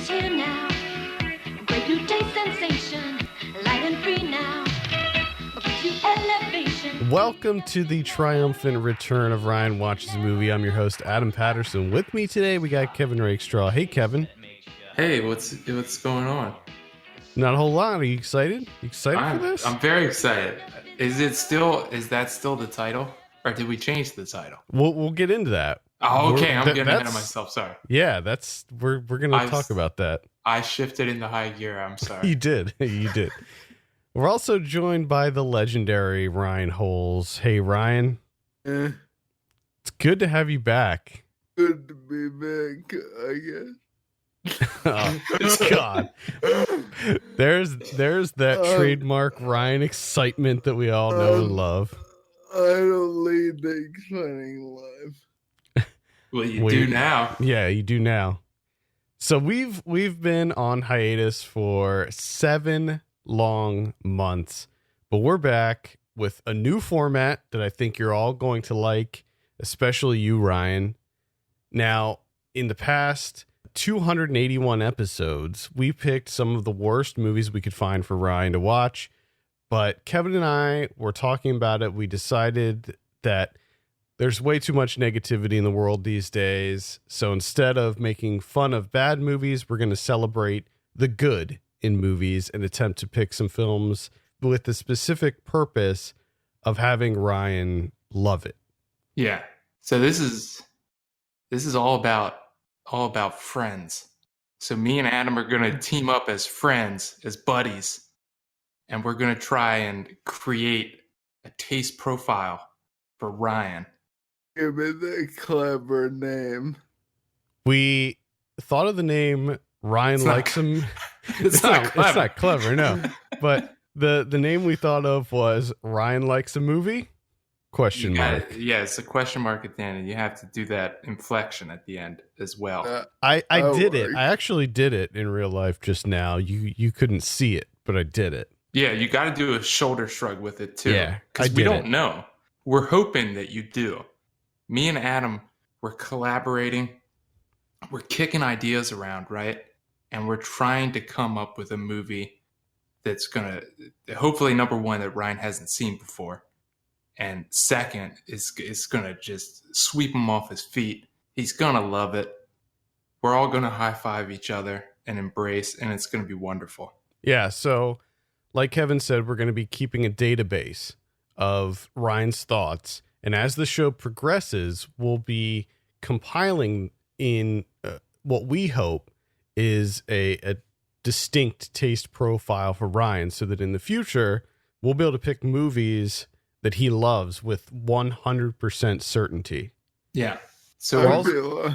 here now. Great new taste sensation, light and free now. Gives you elevation. Welcome to the triumphant return of Ryan Watches a Movie. I'm your host, Adam Patterson. With me today, we got Kevin Rakestraw. Hey, Kevin. Hey, what's going on? Not a whole lot. Are you excited? For this? I'm very excited. Is that still the title? Or did we change the title? We'll get into that. Oh, okay. I'm getting ahead of myself. Sorry. Yeah, we're gonna talk about that. I shifted into high gear. I'm sorry. You did. We're also joined by the legendary Ryan Holes. Hey, Ryan. It's good to have you back. Good to be back, I guess. Oh, God. There's that trademark Ryan excitement that we all know and love. I don't lead the exciting life. Well, you do now. Yeah, you do now. So we've been on hiatus for 7 long months, but we're back with a new format that I think you're all going to like, especially you, Ryan. Now, in the past 281 episodes, we picked some of the worst movies we could find for Ryan to watch, but Kevin and I were talking about it. We decided that there's way too much negativity in the world these days, so instead of making fun of bad movies, we're going to celebrate the good in movies and attempt to pick some films with the specific purpose of having Ryan love it. Yeah. So this is all about friends. So me and Adam are going to team up as friends, as buddies, and we're going to try and create a taste profile for Ryan. Give me the clever name. We thought of the name Ryan Likes Him. It's not clever. It's not clever, no. But the name we thought of was Ryan Likes a Movie? Question mark. Yeah, it's a question mark at the end, and you have to do that inflection at the end as well. I did it. I actually did it in real life just now. You couldn't see it, but I did it. Yeah, you got to do a shoulder shrug with it too. Yeah, because we don't know. We're hoping that you do. Me and Adam, we're collaborating. We're kicking ideas around, right? And we're trying to come up with a movie that's going to, hopefully, number one, that Ryan hasn't seen before. And second, is going to just sweep him off his feet. He's going to love it. We're all going to high five each other and embrace, and it's going to be wonderful. Yeah, so like Kevin said, we're going to be keeping a database of Ryan's thoughts. And as the show progresses, we'll be compiling in what we hope is a distinct taste profile for Ryan, so that in the future, we'll be able to pick movies that he loves with 100% certainty. Yeah. So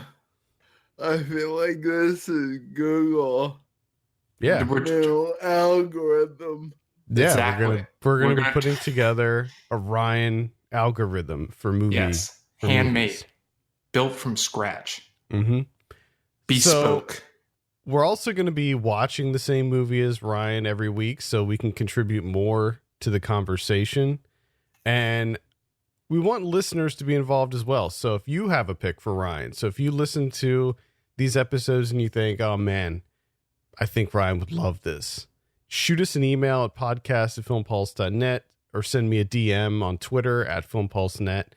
I feel like this is Google. Yeah. New algorithm. Yeah, exactly. We're gonna be putting together a Ryan algorithm for movies. Yes, handmade, built from scratch. Mm-hmm. Bespoke. So, we're also going to be watching the same movie as Ryan every week, so we can contribute more to the conversation. And we want listeners to be involved as well. So if you have a pick for Ryan, so if you listen to these episodes and you think, oh man, I think Ryan would love this, shoot us an email at podcast@filmpulse.net or send me a DM on Twitter @filmpulsenet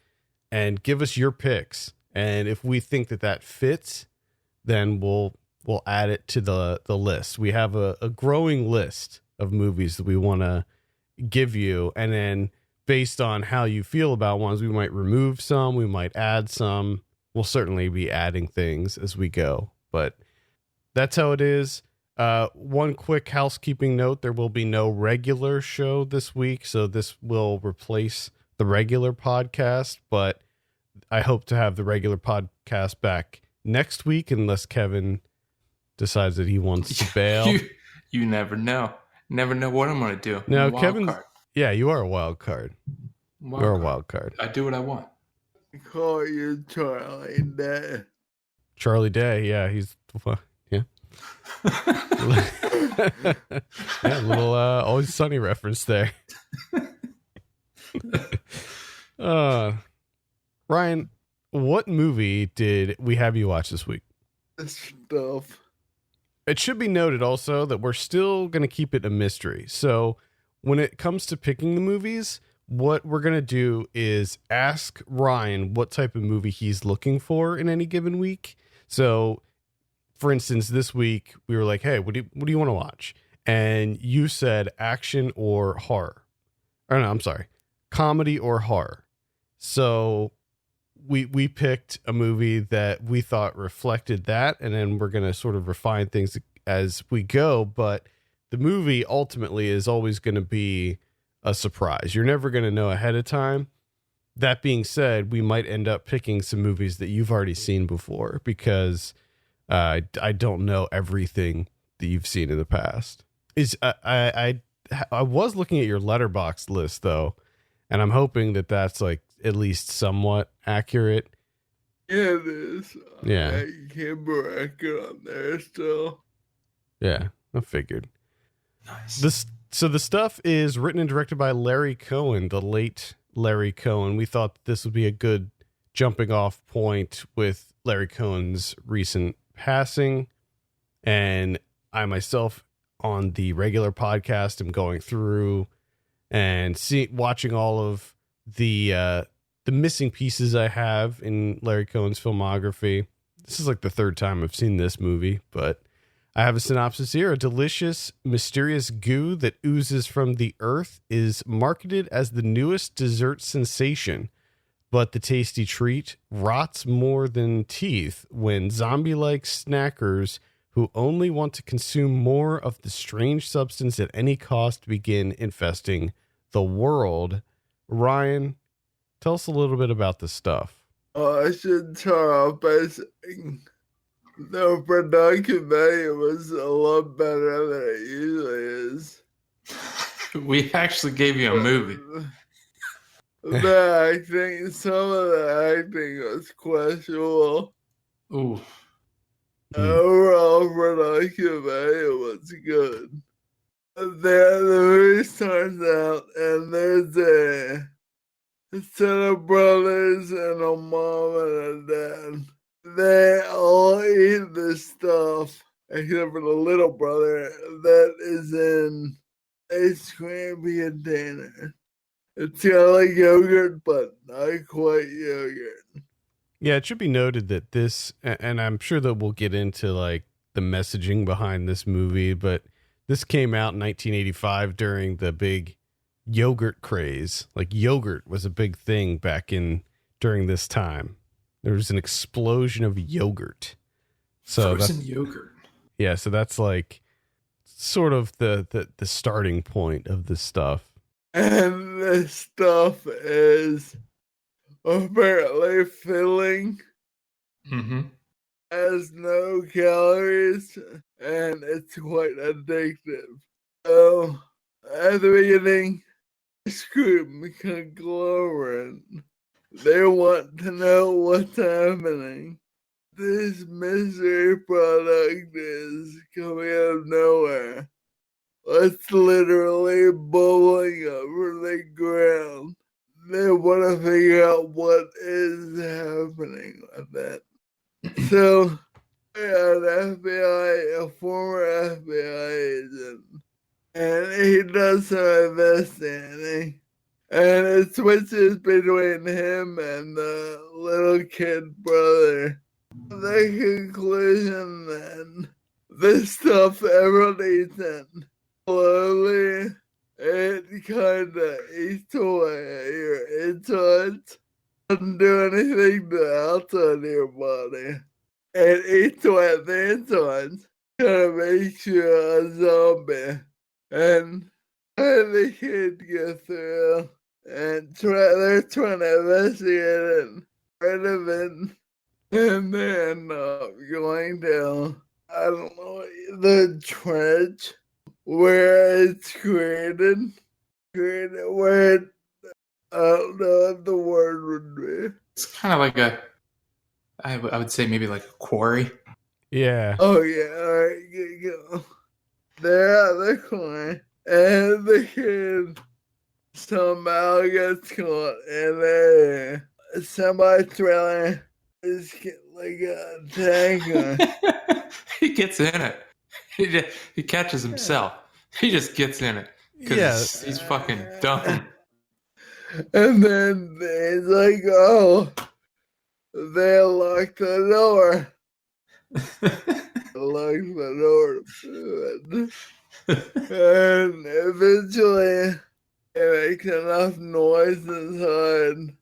and give us your picks. And if we think that fits, then we'll add it to the list. We have a growing list of movies that we want to give you. And then based on how you feel about ones, we might remove some, we might add some. We'll certainly be adding things as we go, but that's how it is. One quick housekeeping note, there will be no regular show this week, so this will replace the regular podcast, but I hope to have the regular podcast back next week unless Kevin decides that he wants to bail. You never know. Never know what I'm going to do. No, Kevin. Yeah, you are a wild card. You're a wild card. I do what I want. Call you Charlie Day. Charlie Day, yeah, he's yeah. Yeah, little Always Sunny reference there. Ryan, what movie did we have you watch this week? Stuff. It should be noted also that we're still going to keep it a mystery. So when it comes to picking the movies, what we're going to do is ask Ryan what type of movie he's looking for in any given week. So, for instance, this week we were like, hey, what do you want to watch? And you said action or horror. Or no, I'm sorry, comedy or horror. So we picked a movie that we thought reflected that, and then we're going to sort of refine things as we go. But the movie ultimately is always going to be a surprise. You're never going to know ahead of time. That being said, we might end up picking some movies that you've already seen before because I don't know everything that you've seen in the past. I was looking at your Letterboxd list though, and I'm hoping that that's like at least somewhat accurate. Yeah, it is. Yeah. I can't record on there still. Yeah, I figured. Nice. So the stuff is written and directed by Larry Cohen, the late Larry Cohen. We thought this would be a good jumping off point with Larry Cohen's recent passing. And I myself on the regular podcast am going through and watching all of the missing pieces I have in Larry Cohen's filmography. This is like the third time I've seen this movie, but I have a synopsis here. A delicious, mysterious goo that oozes from the earth is marketed as the newest dessert sensation, but the tasty treat rots more than teeth when zombie-like snackers who only want to consume more of the strange substance at any cost begin infesting the world. Ryan, tell us a little bit about this stuff. I should start off by saying the production value was a lot better than it usually is. We actually gave you a movie. The acting, some of the acting was questionable. Ooh. Overall production value was good. The movie starts out and there's a set of brothers and a mom and a dad. They all eat this stuff, except for the little brother that is in a scrappy container. It's kind of like yogurt, but not quite yogurt. Yeah, it should be noted that this, and I'm sure that we'll get into like the messaging behind this movie, but this came out in 1985 during the big yogurt craze. Like yogurt was a big thing during this time. There was an explosion of yogurt. So Frozen yogurt. Yeah, so that's like sort of the starting point of this stuff. And this stuff is apparently filling, has no calories, and it's quite addictive. So, at the beginning, this group conglomerate, they want to know what's happening. This mystery product is coming out of nowhere. It's literally bubbling up from the ground. They want to figure out what is happening with that. So, an FBI, a former FBI agent, and he does some investigating. And it switches between him and the little kid brother. The conclusion then, this stuff everyone eats in. Slowly, it kind of eats away at your insides. Doesn't do anything to the outside of your body. It eats away at the insides. Kind of makes you a zombie. And the kid gets through. And they're trying to investigate it and rid of it. And they end up going down, I don't know, the trench where it's created where it, I don't know what the word would be. It's kind of like I would say maybe like a quarry. Yeah. Oh yeah, alright, go. They're at the corner, and the kid somehow gets caught in a semi-trailer. It's like a tanker. He gets in it. He catches himself. He just gets in it because he's fucking dumb. And then he's like, oh, they locked the door. Locked the door. And eventually, it makes enough noise inside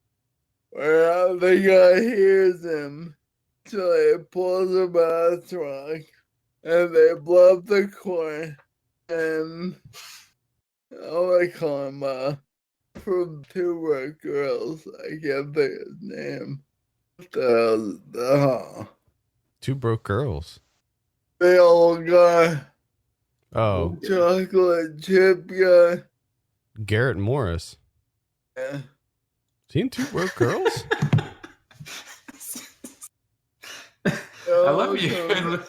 where the guy hears him. So he pulls him out of the trunk, and they blow up the coin. And I call him from Two Broke Girls. I can't think of his name. Two Broke Girls. The old guy. Oh, Chocolate chip guy. Garrett Morris. Yeah. Is he in Two Broke Girls? I love you.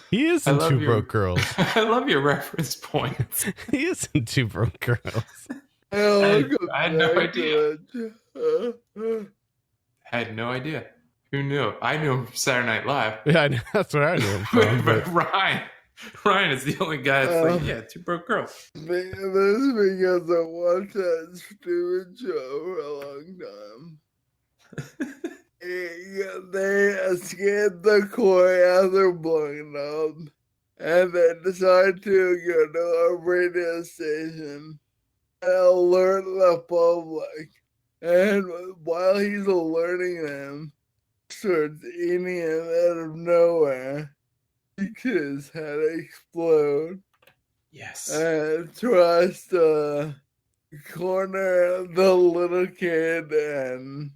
He is in Two Broke Girls. I love your reference points. He is in Two Broke Girls. I had no idea. I had no idea. Who knew? I knew him from Saturday Night Live. Yeah, that's what I knew him from. But Ryan is the only guy that's like, yeah, Two Broke Girls. This is because I watched that stupid show for a long time. They escaped the coin after blowing up, and they decided to go to a radio station and alert the public. And while he's alerting them, starts eating him out of nowhere. His head explode. Yes. And tries to corner the little kid and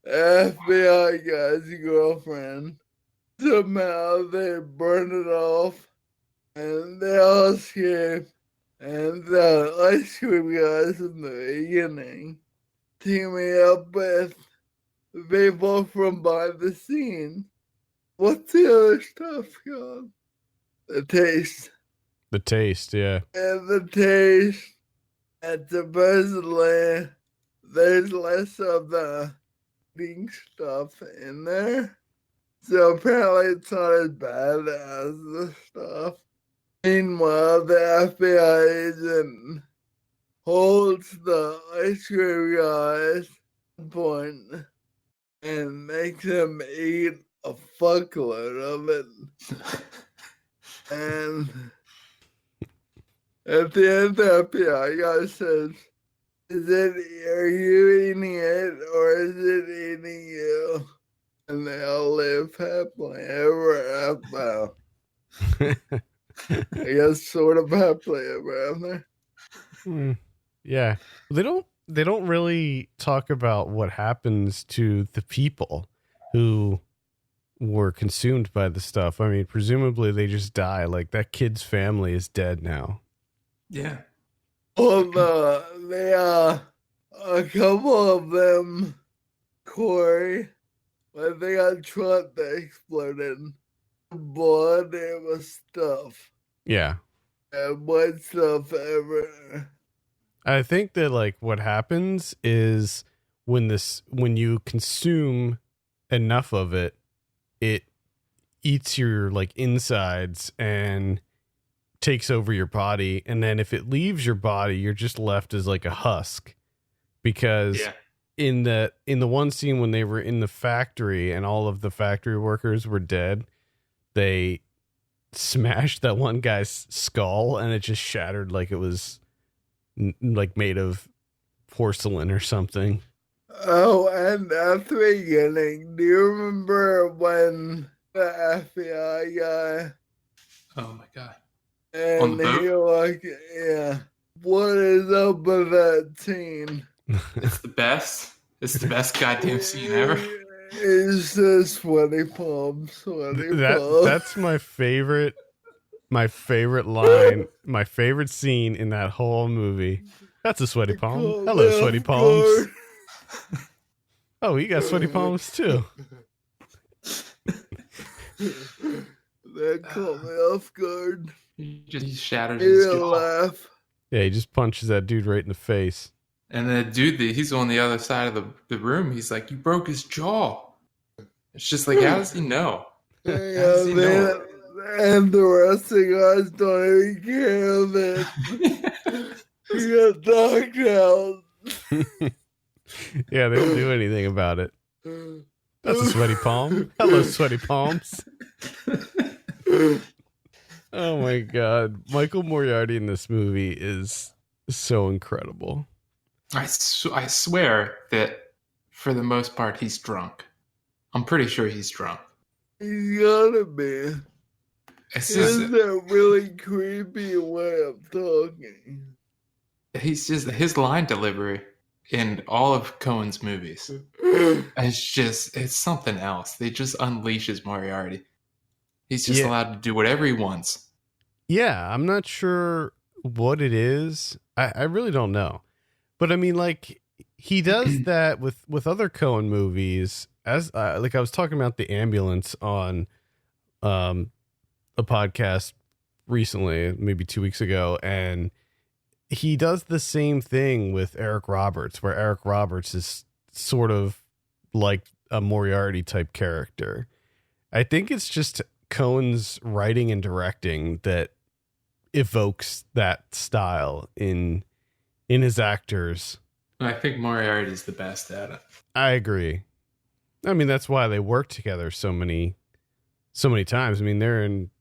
FBI guy's girlfriend. Somehow they burn it off and they all escape. And the ice cream guys in the beginning teaming up with people from behind the scenes. What's the other stuff called? The Taste. The Taste, yeah. And the Taste. And supposedly there's less of the pink stuff in there. So apparently it's not as bad as the stuff. Meanwhile, the FBI agent holds the ice cream guys point and makes him eat a fuckload of it. And at the end, the FBI guy says, are you eating it or is it eating you? And they all live happily ever after. I guess sort of happily ever after. Yeah. They don't really talk about what happens to the people who were consumed by the stuff. I mean, presumably they just die. Like that kid's family is dead now. Yeah. Well, a couple of them, Corey, when they got truck that exploded, blood, it was stuff. Yeah. And white stuff everywhere. I think that like what happens is when you consume enough of it, it eats your like insides and takes over your body, and then if it leaves your body, you're just left as like a husk. Because in the one scene when they were in the factory and all of the factory workers were dead, they smashed that one guy's skull and it just shattered like it was like made of porcelain or something. Oh, and at the beginning, do you remember when the FBI guy? Oh my god! And he like, yeah. What is up with that scene? It's the best. It's the best goddamn scene ever. It's the sweaty palms. That's my favorite. My favorite line. My favorite scene in that whole movie. That's a sweaty palm. Hello, sweaty palms. Oh, you got sweaty palms too. That caught me off guard. He just shatters his jaw. Laugh. Yeah, he just punches that dude right in the face. And the dude, he's on the other side of the room. He's like, you broke his jaw. It's just like, how does he know? Yeah, and the rest of the guys don't even care that he got knocked out. Yeah, they don't do anything about it. That's a sweaty palm. Hello, sweaty palms. Oh my god. Michael Moriarty in this movie is so incredible. I swear that for the most part he's drunk. I'm pretty sure he's drunk. He's gotta be. It's He just, has that really creepy way of talking. he's just his line delivery in all of Cohen's movies. It's something else. They just unleashes Moriarty. He's just allowed to do whatever he wants. Yeah, I'm not sure what it is. I really don't know. But I mean, like, he does that with other Cohen movies. As like I was talking about The Ambulance on a podcast recently, maybe 2 weeks ago, and he does the same thing with Eric Roberts, where Eric Roberts is sort of like a Moriarty type character. I think it's just Cohen's writing and directing that evokes that style in his actors. I think Moriarty's the best at it. I agree. I mean, that's why they work together so many times. I mean, they're in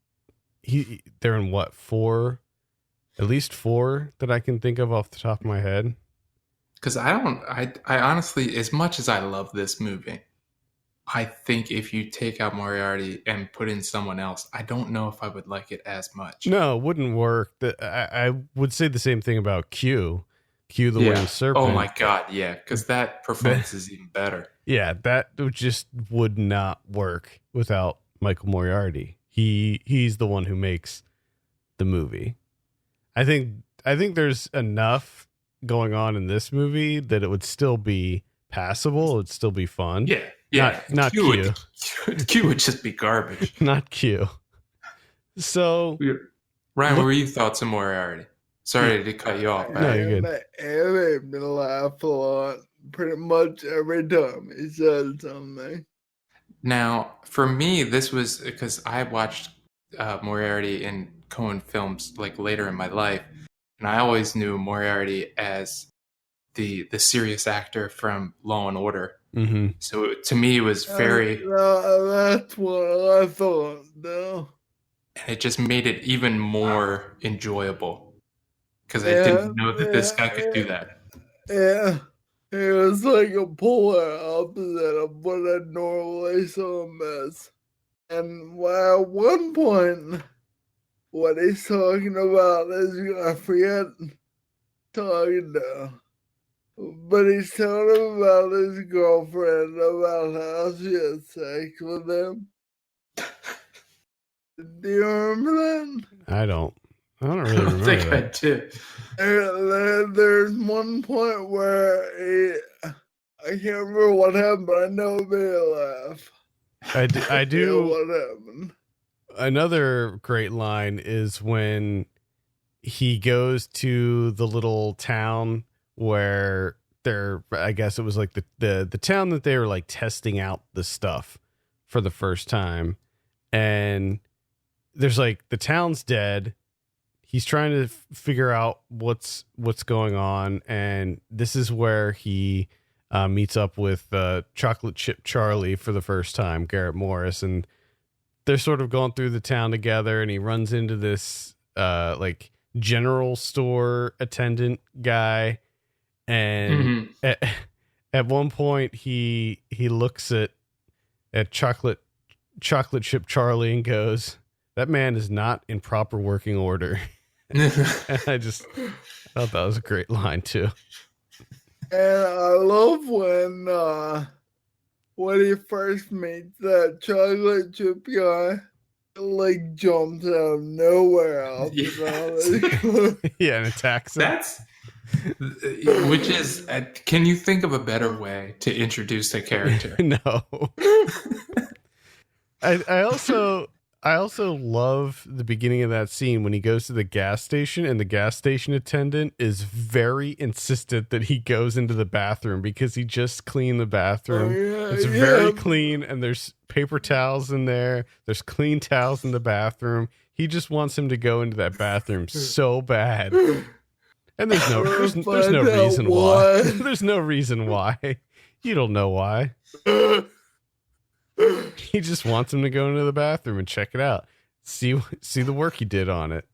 what, 4? At least 4 that I can think of off the top of my head. Because I honestly, as much as I love this movie, I think if you take out Moriarty and put in someone else, I don't know if I would like it as much. No, it wouldn't work. I would say the same thing about Q the Winged Serpent. Oh my god, yeah, because that performance is even better. Yeah, that would not work without Michael Moriarty. He's the one who makes the movie. I think there's enough going on in this movie that it would still be passable. It would still be fun. Yeah. Not Q. Q would just be garbage. Not Q. So, Ryan, what were your thoughts on Moriarty? Sorry to cut you off. No, you're good. It made me laugh a lot, pretty much every time he said something. Now, for me, this was because I watched Moriarty in Cohen films like later in my life, and I always knew Moriarty as the serious actor from Law and Order. Mm-hmm. So to me, it was very. That's what I thought, though. And it just made it even more enjoyable because I didn't know that this guy could do that. Yeah. It was like a polar opposite of what I normally saw him as. And at one point, what he's talking about is, I forget talking to, but he's talking about his girlfriend, about how she had sex with him. Do you remember that? I don't really remember think that. I did. There's one point where I can't remember what happened, but I know it made me laugh. I do. What happened? Another great line is when he goes to the little town where I guess it was like the town that they were like testing out the stuff for the first time. And there's like, the town's dead. He's trying to figure out what's going on. And this is where he meets up with Chocolate Chip Charlie for the first time, Garrett Morris. And they're sort of going through the town together, and he runs into this like general store attendant guy. And at one point he looks at Chocolate Chip Charlie and goes, "That man is not in proper working order." And I thought that was a great line too. And I love when he first meets that chocolate chip guy, like jumps out of nowhere off Yeah, and attacks him. Which is, can you think of a better way to introduce a character? No. I also I also love the beginning of that scene when he goes to the gas station and the gas station attendant is very insistent that he goes into the bathroom because he just cleaned the bathroom. It's very clean and there's paper towels in there. There's clean towels in the bathroom. He just wants him to go into that bathroom so bad. And there's no reason why. There's no reason why. You don't know why. He just wants him to go into the bathroom and check it out. See the work he did on it.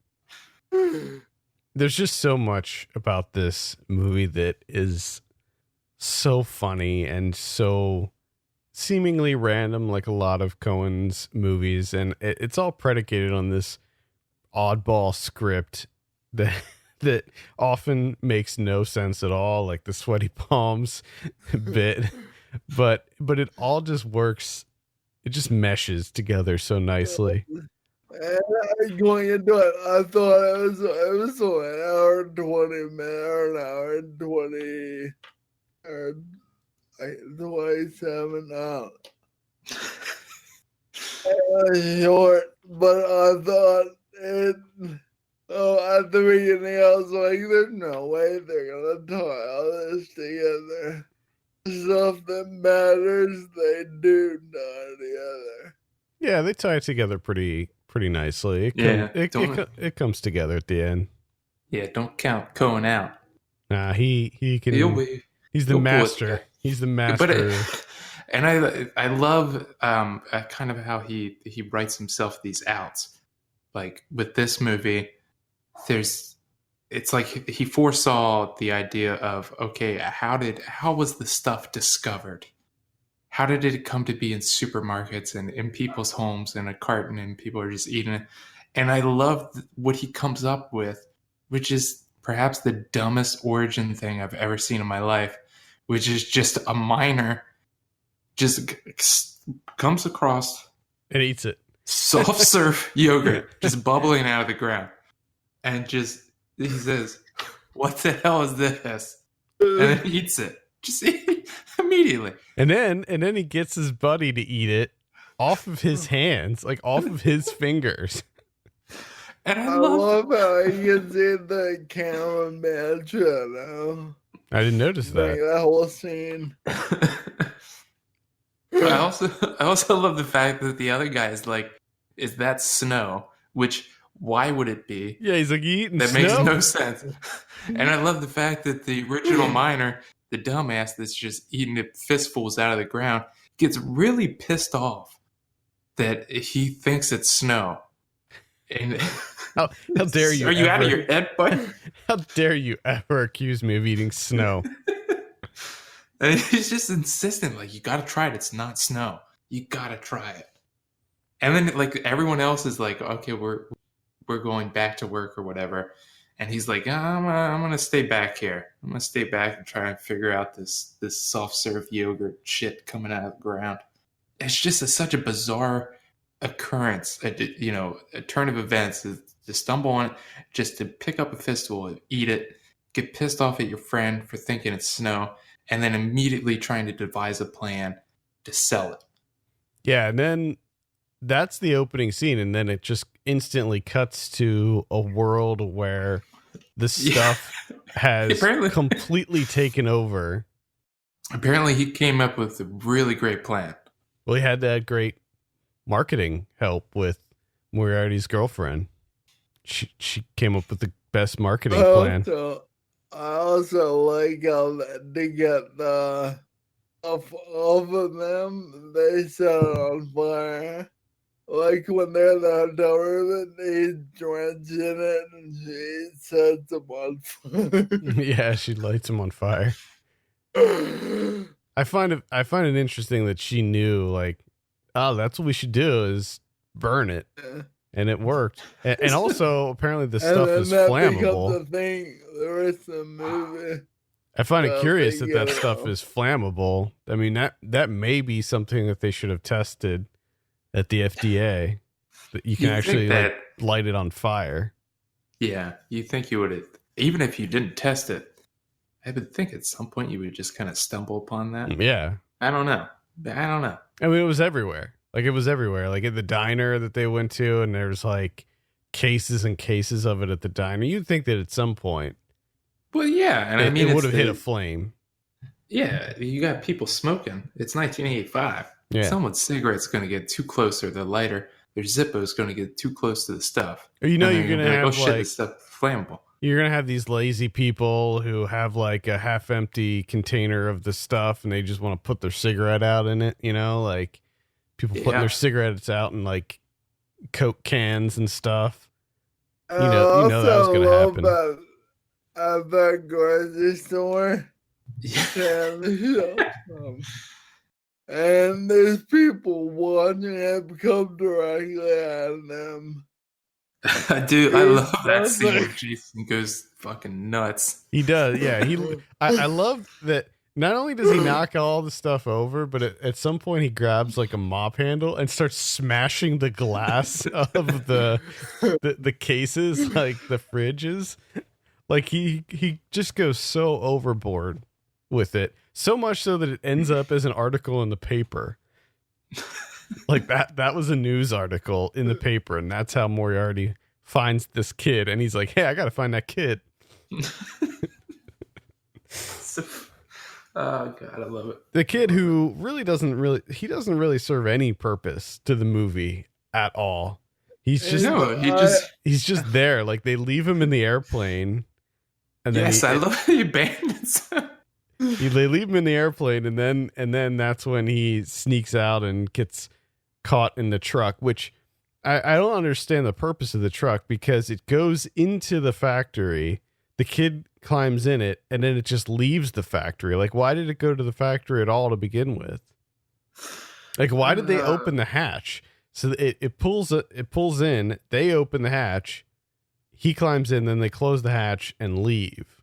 There's just so much about this movie that is so funny and so seemingly random, like a lot of Cohen's movies. And it's all predicated on this oddball script that often makes no sense at all, like the sweaty palms bit. But it all just works. It just meshes together so nicely. And going into it, I thought it was an hour and 20 minutes, or an hour and 20, or 27 hours. It was short, but I thought it. Oh, at the beginning, I was like, "There's no way they're gonna tie all this together." Stuff that matters, they do tie together. Yeah, they tie it together pretty nicely. It comes together at the end. Yeah, don't count Cohen out. Nah, he can. He's the master. He's the master. And I love kind of how he writes himself these outs. Like with this movie, it's like he foresaw the idea of, okay, how was the stuff discovered? How did it come to be in supermarkets and in people's homes in a carton and people are just eating it? And I love what he comes up with, which is perhaps the dumbest origin thing I've ever seen in my life, which is just a miner just comes across and eats it. Soft serve yogurt just bubbling out of the ground. And he says, "What the hell is this?" And then he eats it. Just immediately. And then he gets his buddy to eat it off of his hands, like off of his fingers. And I love how he can see the cameraman shadow. I didn't notice that. That whole scene. I also love the fact that the other guy is like, "Is that snow?" Which, why would it be? Yeah, he's like, "You eating that snow?" Makes no sense. And I love the fact that the original miner, the dumbass that's just eating it fistfuls out of the ground, gets really pissed off that he thinks it's snow. And how dare you? Are you out of your head, bud? How dare you ever accuse me of eating snow? And he's just insistent, like, you gotta try it. It's not snow. You gotta try it. And then, like, everyone else is like, okay, we're going back to work or whatever. And he's like, I'm gonna stay back here. I'm gonna stay back and try and figure out this soft serve yogurt shit coming out of the ground. It's just such a bizarre occurrence, a turn of events to stumble on it, just to pick up a fistful, eat it, get pissed off at your friend for thinking it's snow, and then immediately trying to devise a plan to sell it. Yeah, and then that's the opening scene, and then it just instantly cuts to a world where the stuff has completely taken over. Apparently he came up with a really great plan. Well, he had that great marketing help with Moriarty's girlfriend. She came up with the best marketing plan. I also like how they get the off of them, they set it on fire. Like when they're in the hotel room and he's drenched in it and she sets him on fire. Yeah, she lights him on fire. I find it interesting that she knew, like, oh, that's what we should do is burn it. Yeah. And it worked. And also, apparently the stuff is flammable. The thing, the rest of the movie. I find it curious that stuff is flammable. I mean, that may be something that they should have tested at the FDA, that you can actually light it on fire. Yeah, you think you would, even if you didn't test it, I would think at some point you would just kind of stumble upon that. Yeah. I don't know. I mean, it was everywhere. Like it was everywhere. Like at the diner that they went to, and there's like cases and cases of it at the diner. You'd think that at some point, Well, yeah, and I mean, it would have hit a flame. Yeah, you got people smoking. It's 1985. Yeah. Someone's cigarette's going to get too close, or their lighter, their Zippo's going to get too close to the stuff. Or you're And gonna be have oh shit, this stuff flammable. You're gonna have these lazy people who have like a half-empty container of the stuff, and they just want to put their cigarette out in it. Like people putting their cigarettes out in like Coke cans and stuff. You know that was gonna happen. At that grocery store. Yeah. And there's people watching it come directly at them. Dude, I love that scene where Jason goes fucking nuts. He does, yeah. I love that. Not only does he knock all the stuff over, but at some point he grabs like a mop handle and starts smashing the glass of the cases, like the fridges. Like he just goes so overboard with it, so much so that it ends up as an article in the paper. Like that was a news article in the paper, and that's how Moriarty finds this kid, and he's like, hey, I gotta find that kid. Oh god, I love it. The kid who doesn't really serve any purpose to the movie at all. He's just there. Like they leave him in the airplane, and then I love the abandons him. They leave him in the airplane, and then that's when he sneaks out and gets caught in the truck, which I don't understand the purpose of the truck, because it goes into the factory, the kid climbs in it, and then it just leaves the factory. Like, why did it go to the factory at all to begin with? Like, why did they open the hatch? So it pulls in, they open the hatch, he climbs in, then they close the hatch and leave.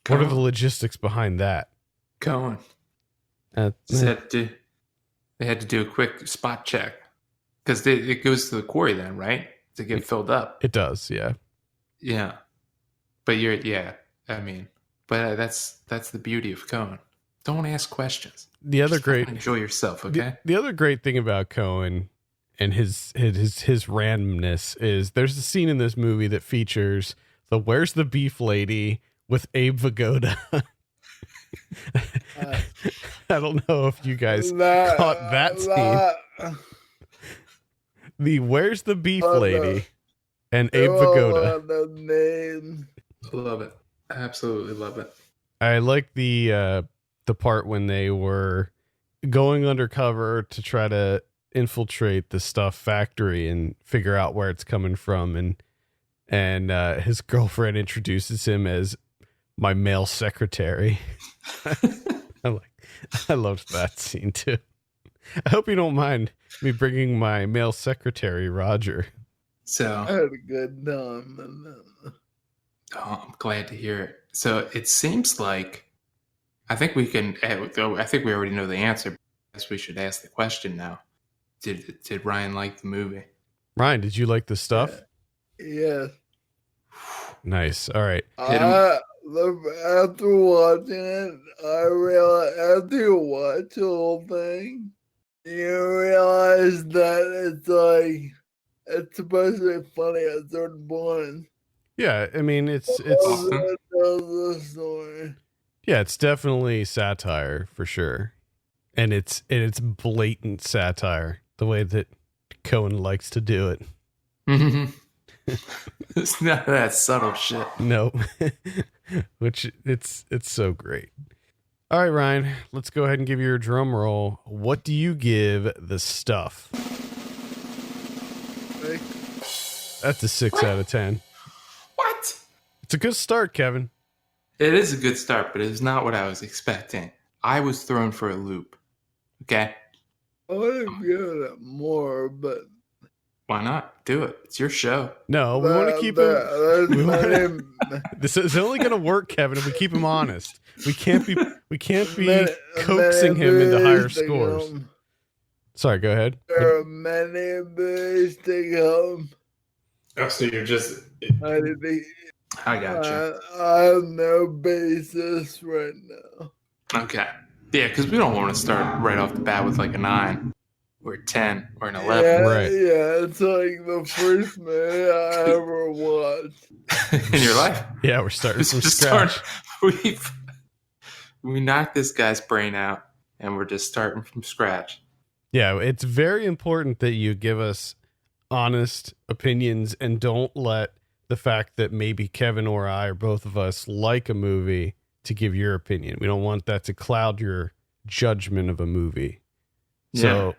What are the logistics behind that? Cohen. They had to do a quick spot check, because it goes to the quarry then, right? To get filled up. It does, yeah. Yeah. But that's the beauty of Cohen. Don't ask questions. Enjoy yourself, okay? The other great thing about Cohen and his randomness is there's a scene in this movie that features the Where's the Beef Lady with Abe Vigoda. I don't know if you guys caught that scene. The Where's the Beef Lady and Abe Vigoda. I love it. I absolutely love it. I like the part when they were going undercover to try to infiltrate the stuff factory and figure out where it's coming from, and his girlfriend introduces him as my male secretary. I loved that scene too. I hope you don't mind me bringing my male secretary, Roger. So I had a good time. Oh, I'm glad to hear it. So it seems like I think we already know the answer. I guess we should ask the question now. Did Ryan like the movie? Ryan, did you like the stuff? Yes. Nice. All right. After watching it, I realized after you watch the whole thing, you realize that it's supposed to be funny at certain points. Yeah, I mean it's yeah, it's definitely satire for sure, and it's blatant satire the way that Cohen likes to do it. Mm-hmm. It's not that subtle shit. No, which it's so great. All right, Ryan, let's go ahead and give your drum roll. What do you give the stuff? That's a 6 out of 10. What? It's a good start, Kevin. It is a good start, but it's not what I was expecting. I was thrown for a loop. Okay? I would have given it more, but... Why not? Do it. It's your show. No, we want to keep him... This is only going to work, Kevin, if we keep him honest. We can't be coaxing him into higher scores. Sorry, go ahead. There are many movies to come. Oh, so you're just... I got you. I have no basis right now. Okay. Yeah, because we don't want to start right off the bat with like a 9. or 10 or an 11. Yeah, Right. yeah, it's like the first movie I ever watched. In your life. Yeah, we're starting from Just scratch. We knocked this guy's brain out, and we're just starting from scratch. Yeah, it's very important that you give us honest opinions and don't let the fact that maybe Kevin or I or both of us like a movie to give your opinion. We don't want that to cloud your judgment of a movie. So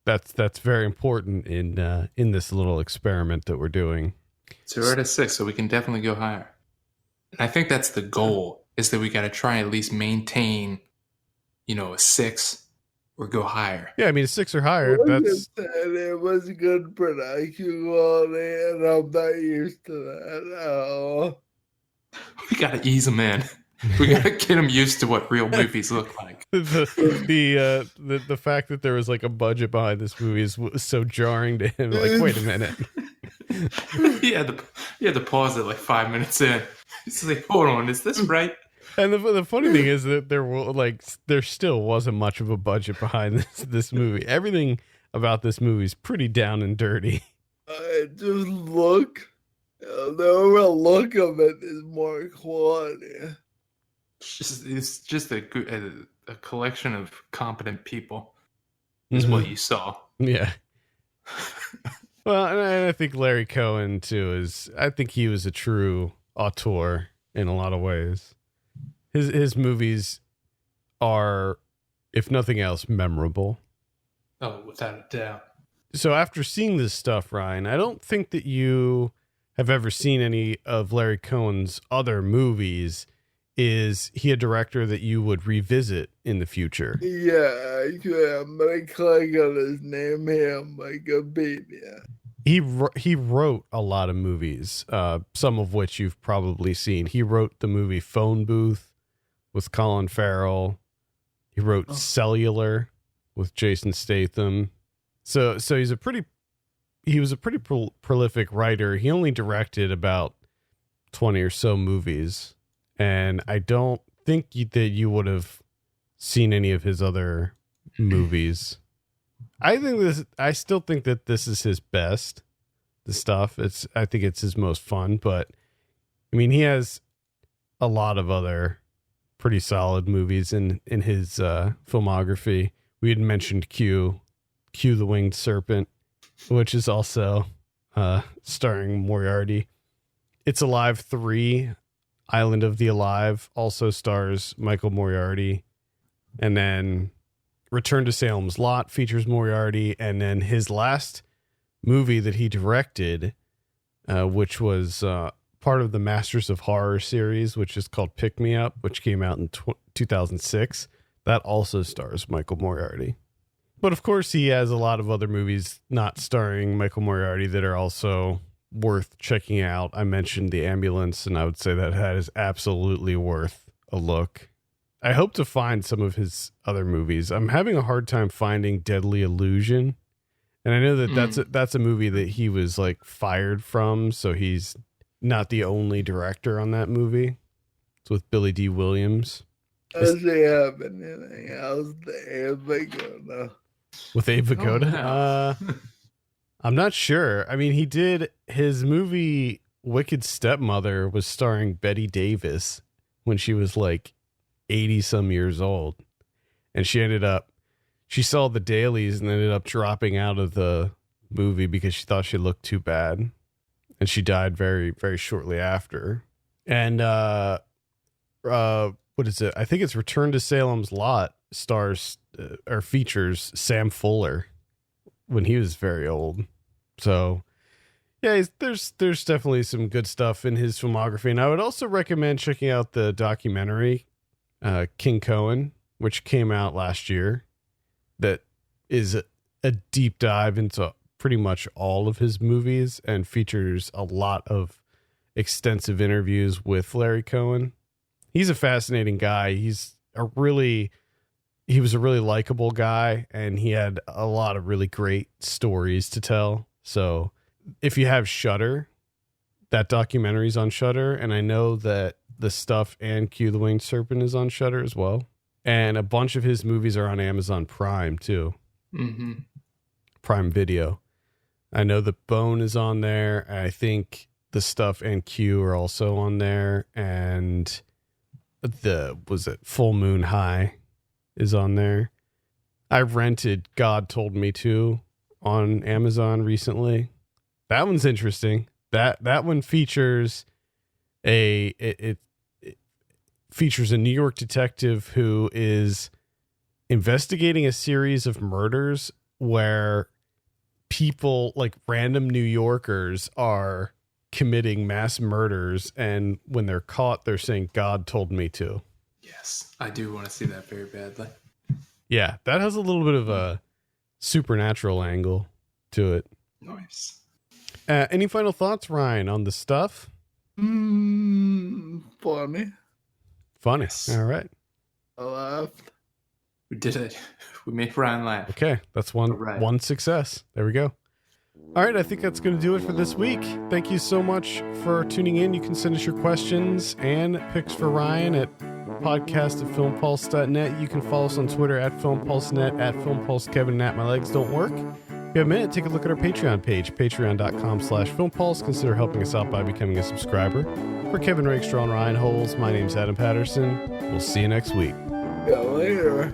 that's very important in this little experiment that we're doing. So we're at a 6, so we can definitely go higher. And I think that's the goal, is that we got to try and at least maintain, a 6 or go higher. Yeah, I mean, a 6 or higher. Like That's I said, it was good production quality, and I'm not used to that at all. We got to ease them in. We got to get them used to what real movies look like. the fact that there was like a budget behind this movie was so jarring to him. Like, wait a minute. He had to pause it like 5 minutes in. He's like, hold on, is this right? And the funny thing is that there still wasn't much of a budget behind this movie. Everything about this movie is pretty down and dirty. Just look. The overall look of it is more quality. It's just a collection of competent people is what you saw. Yeah. Well, and I think Larry Cohen too I think he was a true auteur in a lot of ways. His movies are, if nothing else, memorable. Oh, without a doubt. So after seeing this stuff, Ryan, I don't think that you have ever seen any of Larry Cohen's other movies. Is he a director that you would revisit in the future? Yeah, I'm gonna click on his name here on Wikipedia. He wrote a lot of movies, some of which you've probably seen. He wrote the movie Phone Booth with Colin Farrell. He wrote Cellular with Jason Statham. So he was a pretty prolific writer. He only directed about 20 or so movies. And I don't think that you would have seen any of his other movies. I still think that this is his best. The stuff. I think it's his most fun, but I mean, he has a lot of other pretty solid movies in his filmography. We had mentioned Q the Winged Serpent, which is also starring Moriarty. It's Alive 3, Island of the Alive, also stars Michael Moriarty. And then Return to Salem's Lot features Moriarty. And then his last movie that he directed, which was part of the Masters of Horror series, which is called Pick Me Up, which came out in 2006. That also stars Michael Moriarty. But of course, he has a lot of other movies not starring Michael Moriarty that are also worth checking out. I mentioned The Ambulance, and I would say that is absolutely worth a look. I hope to find some of his other movies. I'm having a hard time finding Deadly Illusion. And I know that that's a movie that he was like fired from, so he's not the only director on that movie. It's with Billy D. Williams. Does he have anything else to Vigoda? With Abe Vigoda? No. I'm not sure. I mean, he did his movie Wicked Stepmother was starring Betty Davis when she was like 80 some years old. And she saw the dailies and ended up dropping out of the movie because she thought she looked too bad. And she died very, very shortly after. And what is it? I think it's Return to Salem's Lot stars or features Sam Fuller when he was very old. So yeah, there's definitely some good stuff in his filmography. And I would also recommend checking out the documentary King Cohen, which came out last year. That is a deep dive into pretty much all of his movies and features a lot of extensive interviews with Larry Cohen. He's a fascinating guy. He was a really likable guy, and he had a lot of really great stories to tell. So if you have Shudder, that documentary's on Shudder, and I know that The Stuff and Q the Winged Serpent is on Shudder as well. And a bunch of his movies are on Amazon Prime too. Mm-hmm. Prime Video. I know the Bone is on there. I think The Stuff and Q are also on there, and Full Moon High is on there. I rented God Told Me To on Amazon recently. That one's interesting. That one features it features a New York detective who is investigating a series of murders where people, like random New Yorkers, are committing mass murders, and when they're caught, they're saying God told me to. Yes, I do want to see that very badly. Yeah, that has a little bit of a supernatural angle to it. Nice. Any final thoughts, Ryan, on The Stuff? Funny. Funny. Yes. All right. I laughed. We did it. We made Ryan laugh. Okay, that's one Right. one success. There we go. All right, I think that's going to do it for this week. Thank you so much for tuning in. You can send us your questions and picks for Ryan at podcast@filmpulse.net. You can follow us on Twitter at filmpulsenet, at filmpulsekevin, and at my legs don't work. If you have a minute, take a look at our Patreon page, patreon.com/filmpulse. Consider helping us out by becoming a subscriber. For Kevin Rakestraw and Ryan Holes, my name's Adam Patterson. We'll see you next week. Yeah, later.